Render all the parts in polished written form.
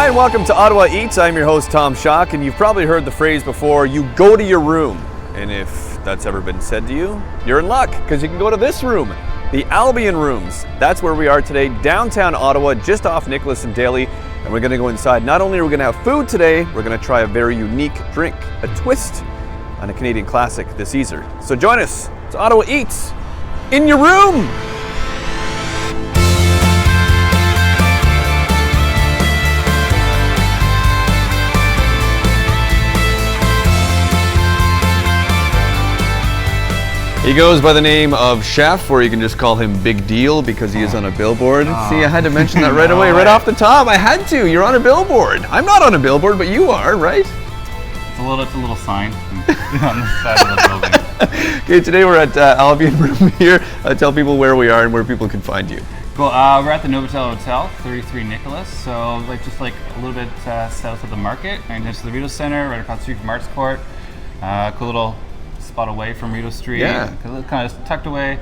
Hi, and welcome to Ottawa Eats. I'm your host, Tom Schoch, and you've probably heard the phrase before, you go to your room. And if that's ever been said to you, you're in luck, because you can go to this room, the Albion Rooms. That's where we are today, downtown Ottawa, just off Nicholas and Daly, and we're gonna go inside. Not only are we gonna have food today, we're gonna try a very unique drink, a twist on a Canadian classic, the Caesar. So join us, it's Ottawa Eats, in your room! He goes by the name of Chef, or you can just call him Big Deal because he is on a billboard. See, I had to mention that right away, right off the top. I had to. You're on a billboard. I'm not on a billboard, but you are, right? It's a little sign on the side of the building. Okay, today we're at Albion Room here. Tell people where we are and where people can find you. Cool. We're at the Novotel Hotel, 33 Nicholas. So just a little bit south of the market, and next to the Brutus Center, right across the street from Arts Court. Cool little spot away from Rideau Street. Yeah. Kind of tucked away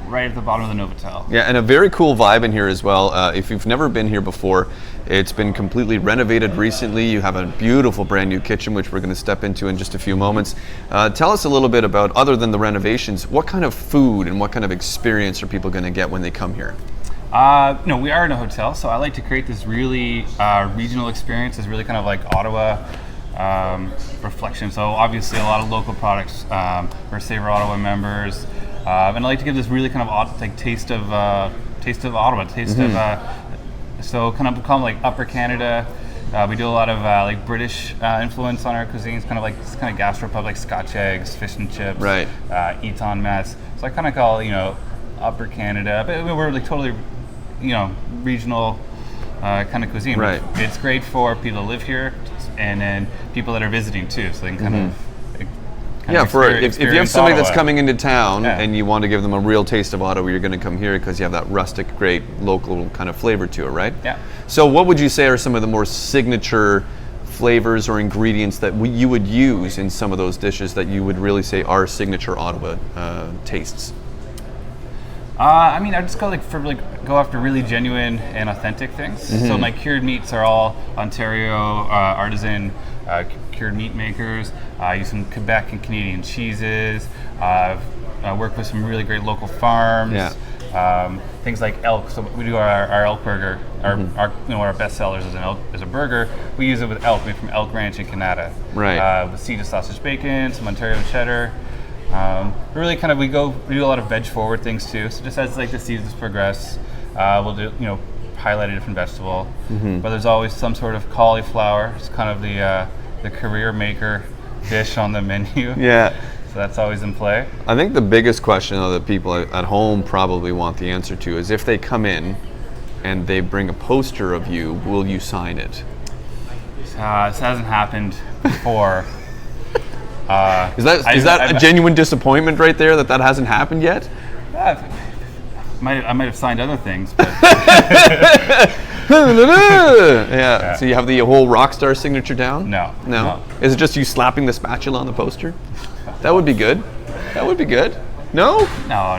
right at the bottom of the Novotel. Yeah, and a very cool vibe in here as well. If you've never been here before, it's been completely renovated recently. You have a beautiful brand new kitchen, which we're going to step into in just a few moments. Tell us a little bit about, other than the renovations, what kind of food and what kind of experience are people going to get when they come here? We are in a hotel, so I like to create this really regional experience, this really kind of like Ottawa reflection. So obviously a lot of local products. We're Savor Ottawa members, and I like to give this really kind of taste of Ottawa, so kind of call them like Upper Canada. We do a lot of British influence on our cuisines, kind of like this kind of gastropub, like Scotch Eggs, fish and chips, right? Eats en masse. So I kind of call Upper Canada, but we're like totally regional kind of cuisine. Right. It's great for people to live here, and then people that are visiting too, so they can if you have somebody Ottawa. that's coming into town and you want to give them a real taste of Ottawa, you're going to come here because you have that rustic, great local kind of flavor to it, right? Yeah. So what would you say are some of the more signature flavors or ingredients that you would use in some of those dishes that you would really say are signature Ottawa tastes? I just go after really genuine and authentic things. So my cured meats are all Ontario artisan cured meat makers. I use some Quebec and Canadian cheeses. I work with some really great local farms. Yeah. Things like elk. So we do our elk burger. One of our best sellers is a burger. We use it with elk, made from Elk Ranch in Canada. Right. With seeded sausage bacon, some Ontario cheddar. Really kind of we do a lot of veg forward things too. So just as the seasons progress, we'll do highlight a different vegetable. But there's always some sort of cauliflower. It's kind of the career maker dish on the menu. Yeah. So that's always in play. I think the biggest question though that people at home probably want the answer to is, if they come in and they bring a poster of you, will you sign it? This hasn't happened before. Is that a genuine disappointment right there that hasn't happened yet? I might have signed other things, but yeah. So you have the whole rock star signature down? No. Is it just you slapping the spatula on the poster? That would be good. That would be good. No? No.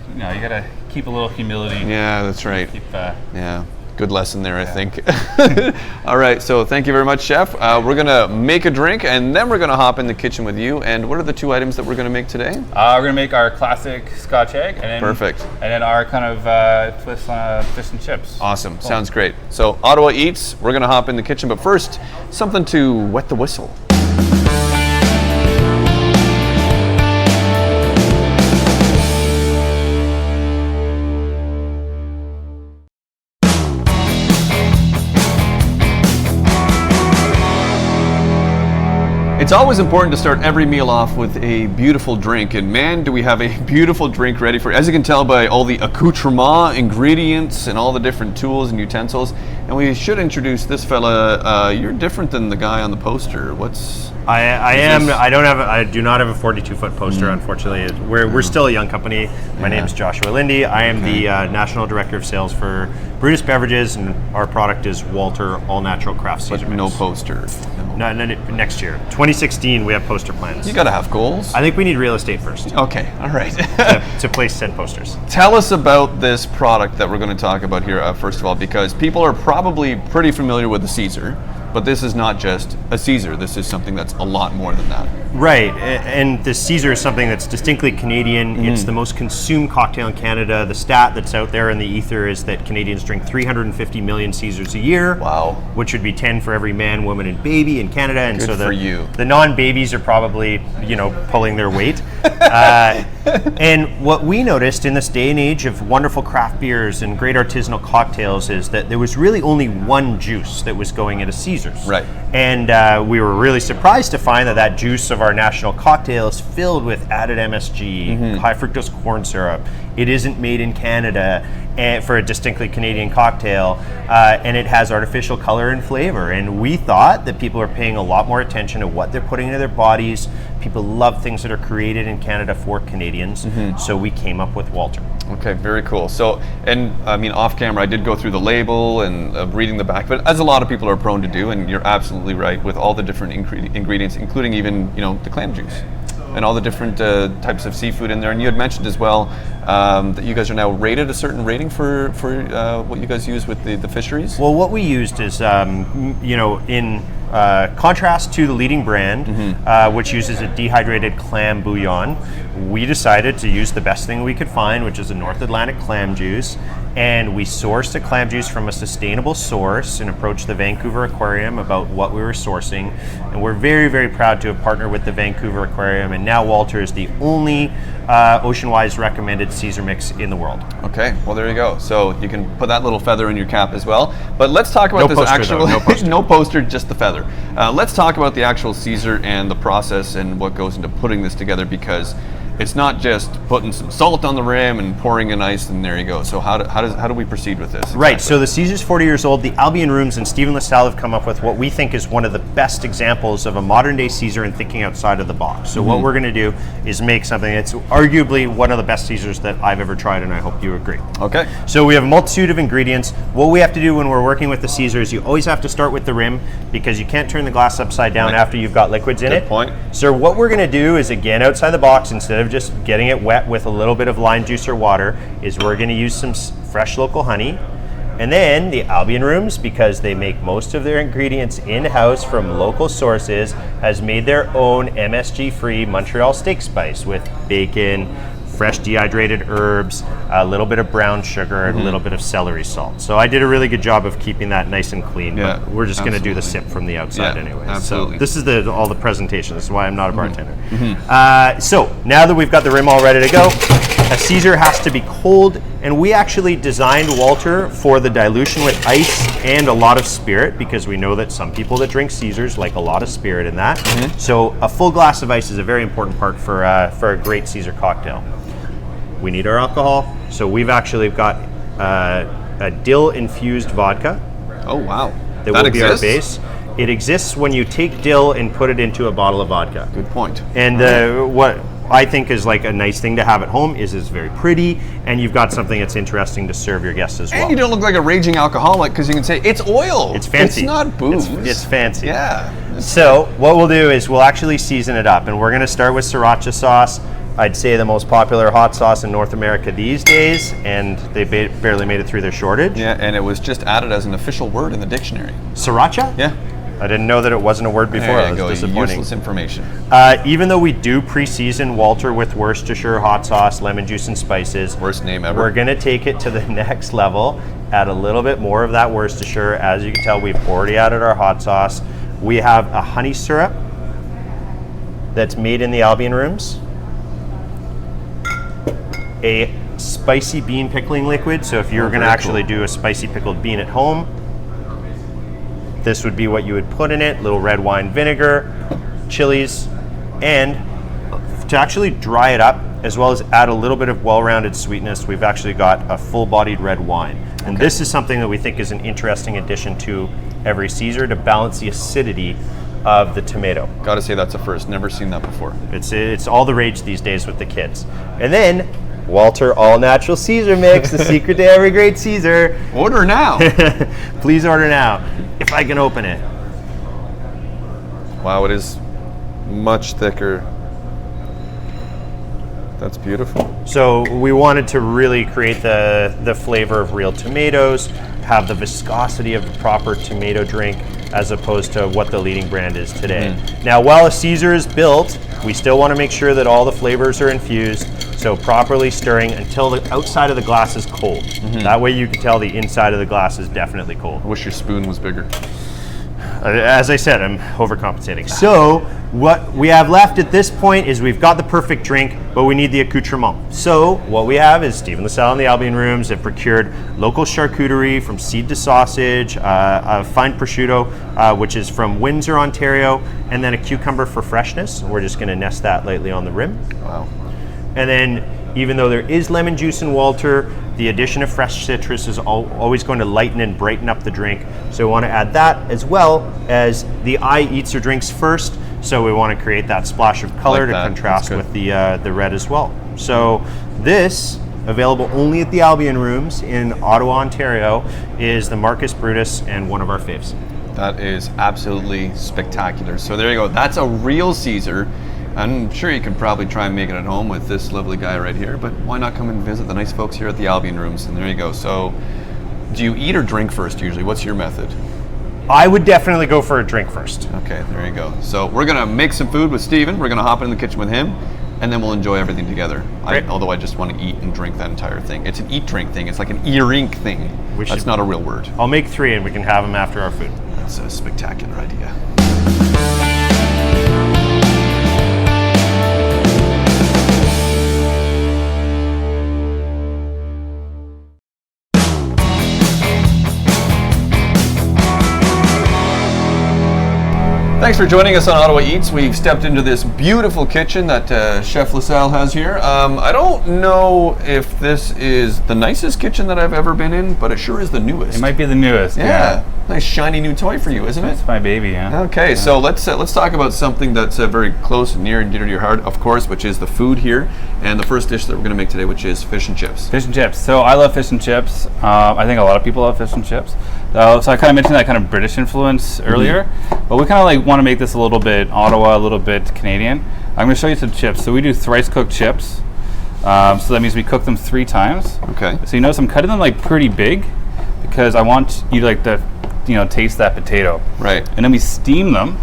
You gotta keep a little humility. Yeah, that's right. Yeah. Good lesson there, I think. All right, so thank you very much, Chef. We're going to make a drink, and then we're going to hop in the kitchen with you. And what are the two items that we're going to make today? We're going to make our classic Scotch egg. And then, perfect. And then our kind of twist on fish and chips. Awesome. Cool. Sounds great. So Ottawa Eats, we're going to hop in the kitchen. But first, something to wet the whistle. It's always important to start every meal off with a beautiful drink, and man, do we have a beautiful drink ready for you. As you can tell by all the accoutrement, ingredients, and all the different tools and utensils. And we should introduce this fella. You're different than the guy on the poster. I do not have a 42-foot poster, unfortunately. We're still a young company. My name is Joshua Lindy. I am the National Director of Sales for Brutus Beverages, and our product is Walter All Natural Craft Seasonings. But no poster. next year. 2016, we have poster plans. You got to have goals. I think we need real estate first Okay, all right. to place said posters. Tell us about this product that we're going to talk about here, first of all, because people are probably pretty familiar with the Caesar, but this is not just a Caesar. This is something that's a lot more than that. Right, and the Caesar is something that's distinctly Canadian. It's the most consumed cocktail in Canada. The stat that's out there in the ether is that Canadians drink 350 million Caesars a year. Wow. Which would be 10 for every man, woman, and baby in Canada. And Good so for you. The non-babies are probably, pulling their weight. And what we noticed in this day and age of wonderful craft beers and great artisanal cocktails is that there was really only one juice that was going into Caesars. Right. And we were really surprised to find that juice of our national cocktail is filled with added MSG, high fructose corn syrup. It isn't made in Canada for a distinctly Canadian cocktail, and it has artificial color and flavor. And we thought that people are paying a lot more attention to what they're putting into their bodies. People love things that are created in Canada for Canadians, so we came up with Walter. Okay, very cool. So, and I mean, off camera, I did go through the label and reading the back of it, as a lot of people are prone to do, and you're absolutely right with all the different ingredients, including even, the clam juice and all the different types of seafood in there. And you had mentioned as well that you guys are now rated a certain rating for what you guys use with the fisheries. Well, what we used is, in contrast to the leading brand, which uses a dehydrated clam bouillon, we decided to use the best thing we could find, which is a North Atlantic clam juice. And we sourced the clam juice from a sustainable source and approached the Vancouver Aquarium about what we were sourcing. And we're very, very proud to have partnered with the Vancouver Aquarium. And now Walter is the only Oceanwise recommended Caesar mix in the world. Okay, well there you go. So you can put that little feather in your cap as well. But let's talk about No this poster, actual though, no poster. no poster, just the feather. Let's talk about the actual Caesar and the process and what goes into putting this together, because it's not just putting some salt on the rim and pouring in ice and there you go. So how do we proceed with this? Right, so the Caesar's 40 years old. The Albion Rooms and Stephen LaSalle have come up with what we think is one of the best examples of a modern day Caesar and thinking outside of the box. So what we're going to do is make something that's arguably one of the best Caesars that I've ever tried, and I hope you agree. Okay. So we have a multitude of ingredients. What we have to do when we're working with the Caesar is you always have to start with the rim, because you can't turn the glass upside down after you've got liquids in it. Good point. So what we're going to do is, again, outside the box, instead of just getting it wet with a little bit of lime juice or water, is we're going to use some fresh local honey. And then the Albion Rooms, because they make most of their ingredients in-house from local sources, has made their own MSG-free Montreal steak spice with bacon, fresh dehydrated herbs, a little bit of brown sugar, and a little bit of celery salt. So I did a really good job of keeping that nice and clean, but we're just going to do the sip from the outside anyway. Absolutely. So this is all the presentation. This is why I'm not a bartender. So now that we've got the rim all ready to go, a Caesar has to be cold, and we actually designed Walter for the dilution with ice and a lot of spirit, because we know that some people that drink Caesars like a lot of spirit in that. So a full glass of ice is a very important part for a great Caesar cocktail. We need our alcohol, so we've actually got a dill-infused vodka. Oh wow. That will be our base. It exists when you take dill and put it into a bottle of vodka. Good point. And what I think is like a nice thing to have at home is it's very pretty, and you've got something that's interesting to serve your guests as well. And you don't look like a raging alcoholic, because you can say it's oil. It's fancy. It's not booze. It's fancy. Yeah. So what we'll do is we'll actually season it up, and we're going to start with sriracha sauce. I'd say the most popular hot sauce in North America these days, and they barely made it through their shortage. Yeah, and it was just added as an official word in the dictionary. Sriracha? Yeah. I didn't know that it wasn't a word before. There you That was go. disappointing. Useless information. Even though we do pre-season Walter with Worcestershire hot sauce, lemon juice, and spices, Worst name ever. we're going to take it to the next level, add a little bit more of that Worcestershire. As you can tell, we've already added our hot sauce. We have a honey syrup that's made in the Albion Rooms, a spicy bean pickling liquid. So if you're going to actually do a spicy pickled bean at home, this would be what you would put in it. Little red wine vinegar, chilies, and to actually dry it up, as well as add a little bit of well-rounded sweetness, we've actually got a full-bodied red wine. And this is something that we think is an interesting addition to every Caesar to balance the acidity of the tomato. Gotta say that's a first. Never seen that before. It's all the rage these days with the kids. And then Walter All Natural Caesar Mix, the secret to every great Caesar. Order now. Please order now, if I can open it. Wow, it is much thicker. That's beautiful. So we wanted to really create the flavor of real tomatoes, have the viscosity of a proper tomato drink, as opposed to what the leading brand is today. Now, while a Caesar is built, we still want to make sure that all the flavors are infused, so properly stirring until the outside of the glass is cold. That way you can tell the inside of the glass is definitely cold. I wish your spoon was bigger. As I said, I'm overcompensating. So what we have left at this point is we've got the perfect drink, but we need the accoutrement. So what we have is Stephen LaSalle and the Albion Rooms have procured local charcuterie from seed to sausage, a fine prosciutto, which is from Windsor, Ontario, and then a cucumber for freshness. We're just gonna nest that lightly on the rim. Wow. And then, even though there is lemon juice in Walter, the addition of fresh citrus is always going to lighten and brighten up the drink. So we want to add that, as well as the eye eats or drinks first. So we want to create that splash of color to contrast with the red as well. So this, available only at the Albion Rooms in Ottawa, Ontario, is the Marcus Brutus and one of our faves. That is absolutely spectacular. So there you go. That's a real Caesar. I'm sure you can probably try and make it at home with this lovely guy right here, but why not come and visit the nice folks here at the Albion Rooms? And there you go. So do you eat or drink first usually? What's your method? I would definitely go for a drink first. Okay, there you go. So we're gonna make some food with Stephen. We're gonna hop in the kitchen with him, and then we'll enjoy everything together. Although I just want to eat and drink that entire thing. It's an eat-drink thing. It's like an ear-ink thing. That's not a real word. I'll make 3 and we can have them after our food. That's a spectacular idea. Thanks for joining us on Ottawa Eats. We've stepped into this beautiful kitchen that Chef LaSalle has here. I don't know if this is the nicest kitchen that I've ever been in, but it sure is the newest. It might be the newest. Yeah. Nice shiny new toy for you, isn't it? It's my baby, yeah. Okay, so let's talk about something that's very close and near and dear to your heart, of course, which is the food here, and the first dish that we're going to make today, which is fish and chips. Fish and chips. So I love fish and chips. I think a lot of people love fish and chips. So I kind of mentioned that kind of British influence earlier, but we kind of like want to make this a little bit Ottawa, a little bit Canadian. I'm going to show you some chips. So we do thrice cooked chips. So that means we cook them 3 times. Okay. So you notice I'm cutting them like pretty big because I want you to like to, taste that potato. Right. And then we steam them.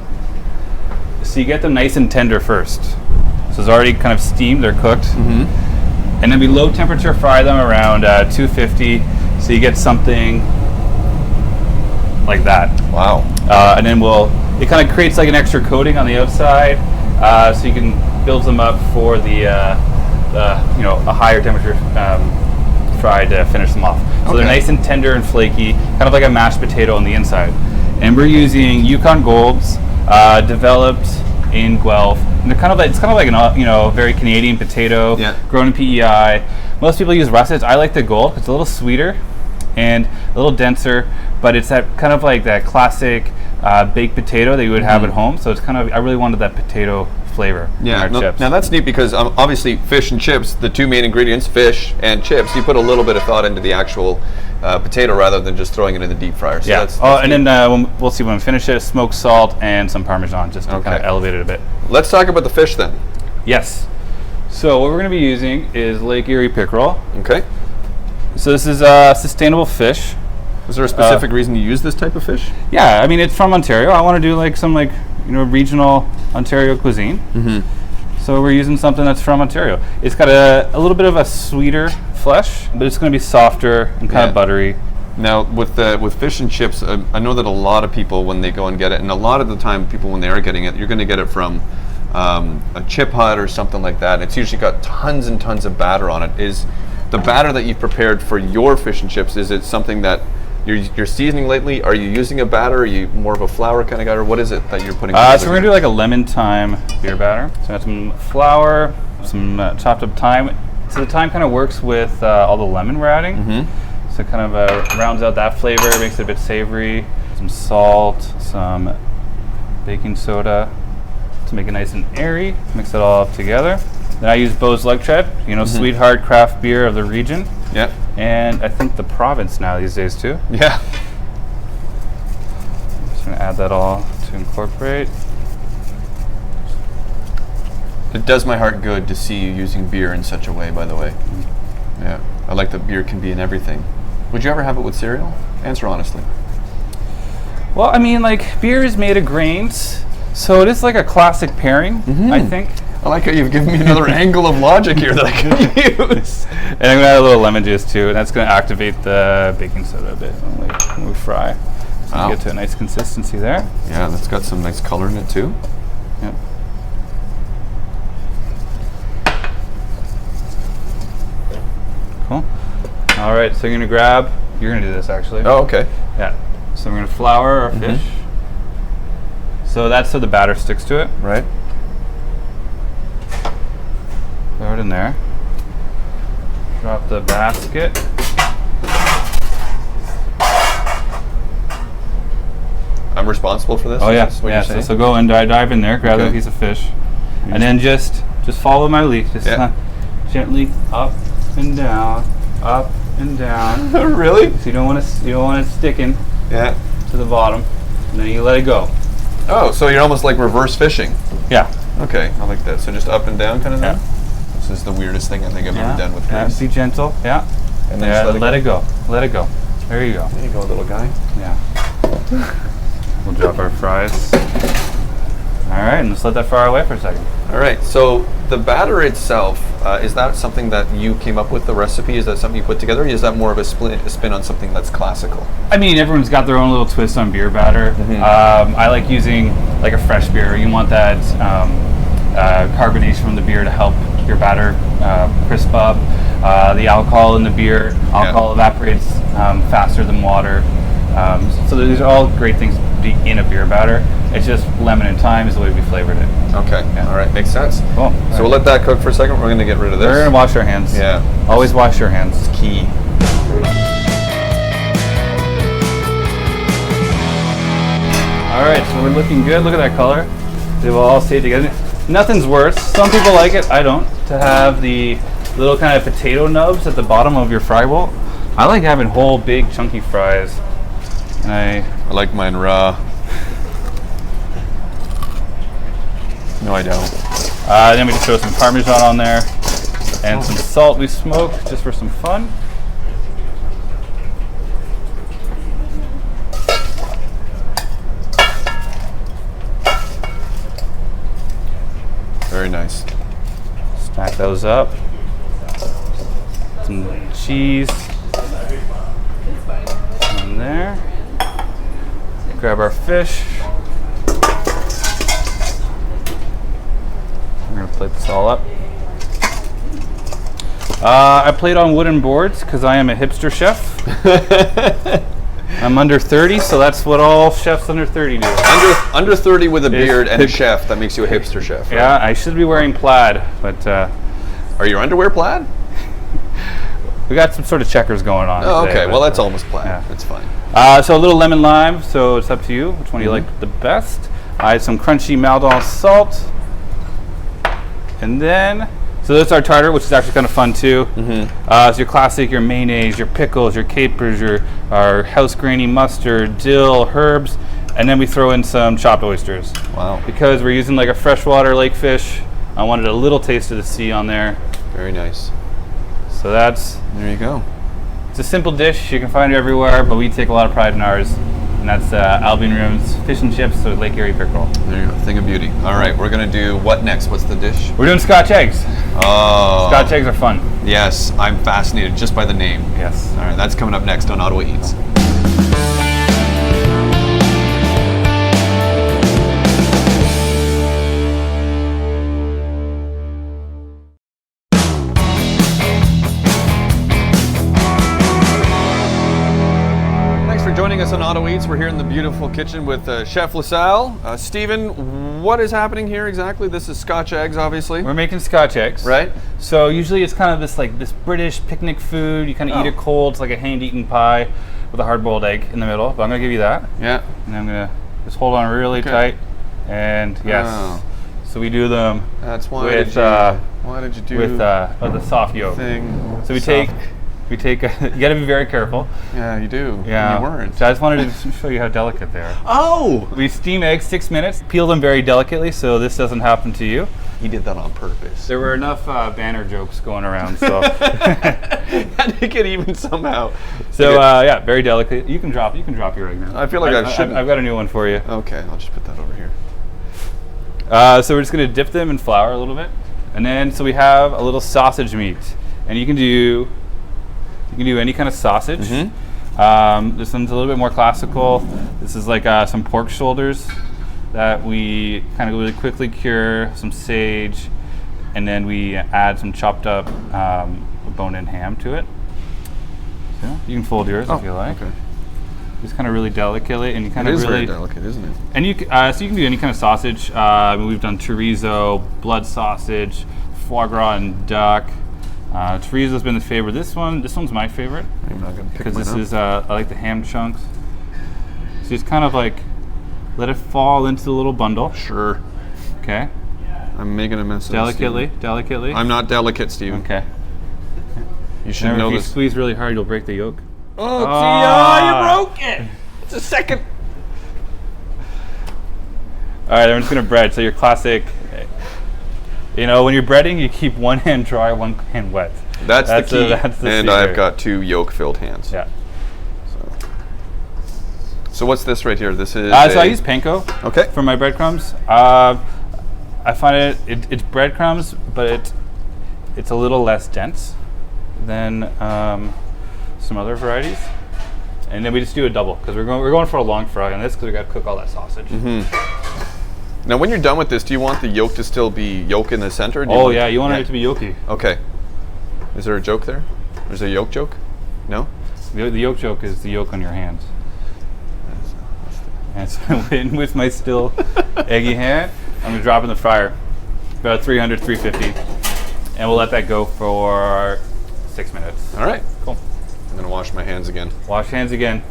So you get them nice and tender first. So it's already kind of steamed, they're cooked. And then we low temperature fry them around 250. So you get something like that. Wow. And then it kind of creates like an extra coating on the outside, so you can build them up for the a higher temperature fry to finish them off. So they're nice and tender and flaky, kind of like a mashed potato on the inside. And we're using Yukon Golds, developed in Guelph. And they're it's kind of like an very Canadian potato, grown in PEI. Most people use russets. I like the Gold. It's a little sweeter and a little denser, but it's that kind of like that classic baked potato that you would have at home. So it's kind of, I really wanted that potato flavor in our chips. Now that's neat because obviously fish and chips, the 2 main ingredients, fish and chips, you put a little bit of thought into the actual potato rather than just throwing it in the deep fryer. So that's and then we'll see when we finish it, smoked salt and some Parmesan just to kind of elevate it a bit. Let's talk about the fish then. Yes. So what we're going to be using is Lake Erie pickerel. Okay. So this is sustainable fish. Is there a specific reason you use this type of fish? Yeah, I mean it's from Ontario. I want to do like some regional Ontario cuisine. So we're using something that's from Ontario. It's got a little bit of a sweeter flesh, but it's going to be softer and kind of buttery. Now with fish and chips, I know that a lot of people when they go and get it, and a lot of the time people when they are getting it, you're going to get it from a chip hut or something like that. It's usually got tons and tons of batter on it. Is the batter that you've prepared for your fish and chips, is it something that you're seasoning lately? Are you using a batter? Are you more of a flour kind of guy, or what is it that you're putting? So we're gonna do like a lemon thyme beer batter. So I have some flour, some chopped up thyme. So the thyme kind of works with all the lemon we're adding. So it kind of rounds out that flavor, makes it a bit savory. Some salt, some baking soda to make it nice and airy. Mix it all up together. Then I use Beau's Leg Tread, sweetheart craft beer of the region. Yeah. And I think the province now these days too. Yeah. Just gonna add that all to incorporate. It does my heart good to see you using beer in such a way, by the way. Yeah, I like that beer can be in everything. Would you ever have it with cereal? Answer honestly. Well, I mean, like, beer is made of grains, so it is like a classic pairing, I think. I like how you've given me another angle of logic here that I can use. And I'm gonna add a little lemon juice too, and that's gonna activate the baking soda a bit when we fry. So Wow. you get to a nice consistency there. Yeah, that's got some nice color in it too. Yep. Cool. All right, so you're gonna do this actually. Oh, okay. Yeah. So we're gonna flour our fish. So that's so the batter sticks to it. Right. Throw it in there. Drop the basket. I'm responsible for this? Oh Is yeah, this what yeah. you're So, saying? so go and dive in there, grab Okay. that piece of fish, and then just follow my lead. Just gently up and down, up and down. Really? So you don't want it sticking Yeah. to the bottom, and then you let it go. Oh, so you're almost like reverse fishing. Yeah. Okay, I like that. So just up and down kind of Yeah. thing? This is the weirdest thing I think I've ever done with Yeah. rice. Be gentle. Yeah. And then Yeah. just Let it go. Let it go. There you go. There you go, little guy. Yeah. We'll drop our fries. All right, and let's let that fire away for a second. All right, so the batter itself, is that something that you came up with, the recipe? Is that something you put together, or is that more of a spin on something that's classical? I mean, everyone's got their own little twist on beer batter. I like using like a fresh beer. You want that carbonation from the beer to help your batter crisp up. The alcohol in the beer, alcohol evaporates faster than water. So these are all great things to be in a beer batter. It's just lemon and thyme is the way we flavored it. Okay, all right, makes sense. Cool. So we'll let that cook for a second. We're going to get rid of this. We're gonna wash our hands. Yeah. Always wash your hands. Key. All right, so we're looking good. Look at that color. They will all stay together. Nothing's worse. Some people like it. I don't. To have the little kind of potato nubs at the bottom of your fry bowl. I like having whole, big, chunky fries. And I like mine raw. No, I don't. then we just throw some Parmesan on there and some salt we smoked just for some fun. Very nice. Stack those up. Some cheese on there. Grab our fish. We're gonna plate this all up. I plate on wooden boards because I am a hipster chef. I'm under 30, so that's what all chefs under 30 do. Under 30 with a beard and a chef, that makes you a hipster chef. Right? Yeah, I should be wearing plaid, but Are your underwear plaid? we got some sort of checkers going on. Oh, today, okay. but, Well, that's almost plaid. yeah. That's fine. So a little lemon lime, so it's up to you which one you like the best. I have some crunchy Maldon salt. And then, so that's our tartar, which is actually kind of fun too. So your classic, your mayonnaise, your pickles, your capers, our house grainy mustard, dill, herbs, and then we throw in some chopped oysters. Wow. Because we're using like a freshwater lake fish, I wanted a little taste of the sea on there. Very nice. So that's, There you go. it's a simple dish, you can find it everywhere, but we take a lot of pride in ours. And that's Albion Rooms fish and chips with Lake Erie pickerel. There you go. Thing of beauty. All right, we're going to do what next? What's the dish? We're doing Scotch eggs. Oh. Scotch eggs are fun. Yes, I'm fascinated just by the name. Yes. All right, that's coming up next on Ottawa Eats. Thanks for joining us on Ottawa Eats. We're here in the beautiful kitchen with Chef LaSalle. Stephen, what is happening here exactly? This is Scotch eggs, obviously. We're making Scotch eggs. Right? So usually it's kind of this British picnic food. You kind of eat it cold. It's like a hand-eaten pie with a hard-boiled egg in the middle. But I'm going to give you that. Yeah. And I'm going to just hold on really tight. And yes. Oh. So we do them That's why with why did you do with the soft yolk. thing? So we soft. take you got to be very careful. Yeah, you do. Yeah. And you weren't. So I just wanted to show you how delicate they are. Oh! We steam eggs 6 minutes, peel them very delicately so this doesn't happen to you. He did that on purpose. There were enough banner jokes going around, so. Had to get even somehow. So yeah, very delicate. You can drop your egg now. I feel like I shouldn't. I've got a new one for you. Okay, I'll just put that over here. So we're just gonna dip them in flour a little bit, and then so we have a little sausage meat, and you can do any kind of sausage. This one's a little bit more classical. This is like some pork shoulders that we kind of really quickly cure, some sage, and then we add some chopped up bone-in ham to it. So you can fold yours if you like. Okay. Just kind of really delicately, and you kind of really. It is very delicate, isn't it? And so you can do any kind of sausage. We've done chorizo, blood sausage, foie gras, and duck. Chorizo's been the favorite. This one's my favorite. I'm not gonna pick because mine this up. is I like the ham chunks. So just kind of like let it fall into the little bundle. Sure. Okay. I'm making a mess of Delicately. I'm not delicate, Steven. Okay. You should Remember, know if you this. squeeze really hard, you'll break the yolk. Oh, you broke it. It's a second. All right, I'm just gonna bread. So your classic. You know, when you're breading, you keep one hand dry, one hand wet. That's the key. That's the and secret. I've got 2 yolk-filled hands. Yeah. So what's this right here? This is. So I use panko. Okay. For my breadcrumbs. I find it's breadcrumbs, but it's a little less dense than some other varieties. And then we just do a double because we're going for a long fry on this because we got to cook all that sausage. Now, when you're done with this, do you want the yolk to still be yolk in the center? Or do You want it to be yolky. Okay. Is there a joke there? Is there a yolk joke? No? The yolk joke is the yolk on your hands. And so with my still eggy hand, I'm gonna drop in the fryer, about 300, 350, and we'll let that go for 6 minutes. All right. Cool. I'm going to wash my hands again. Wash hands again.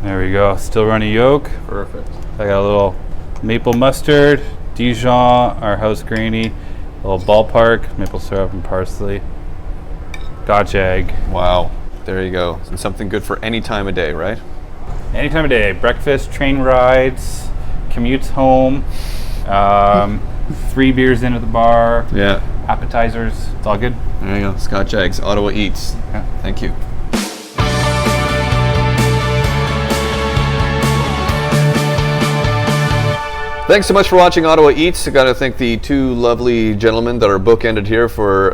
There we go. Still runny yolk. Perfect. I got a little maple mustard, Dijon, our house granny, a little ballpark, maple syrup and parsley, Scotch egg. Wow. There you go. And something good for any time of day, right? Any time of day. Breakfast, train rides, commutes home, 3 beers in at the bar, Yeah. appetizers. It's all good. There you go. Scotch Eggs, Ottawa Eats. Yeah. Thank you. Thanks so much for watching Ottawa Eats. I got to thank the 2 lovely gentlemen that are bookended here for,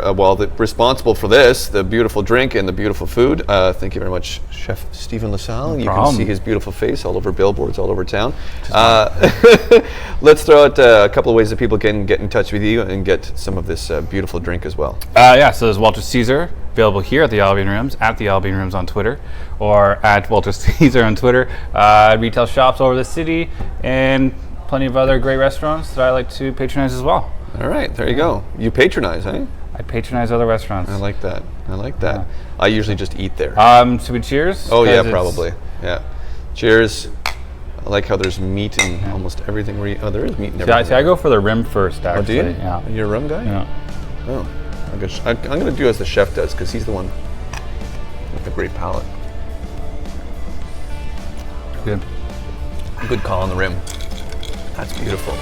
responsible for this, the beautiful drink and the beautiful food. Thank you very much, Chef Stephen LaSalle. You can see his beautiful face all over billboards all over town. Let's throw out a couple of ways that people can get in touch with you and get some of this beautiful drink as well. So there's Walter Caesar, available here at the Albion Rooms, at the Albion Rooms on Twitter, or at Walter Caesar on Twitter. Retail shops all over the city, and plenty of other great restaurants that I like to patronize as well. All right, there you go. You patronize, eh? I patronize other restaurants. I like that. Yeah. I usually just eat there. Should we cheers? Oh yeah, probably. Yeah. Cheers. I like how there's meat in almost everything. There is meat in everything. See, I go for the rim first, actually. Oh, do you? Yeah. You're a rum guy? Yeah. Oh. I'm going to do as the chef does because he's the one with the great palate. Good. Good call on the rim. That's beautiful.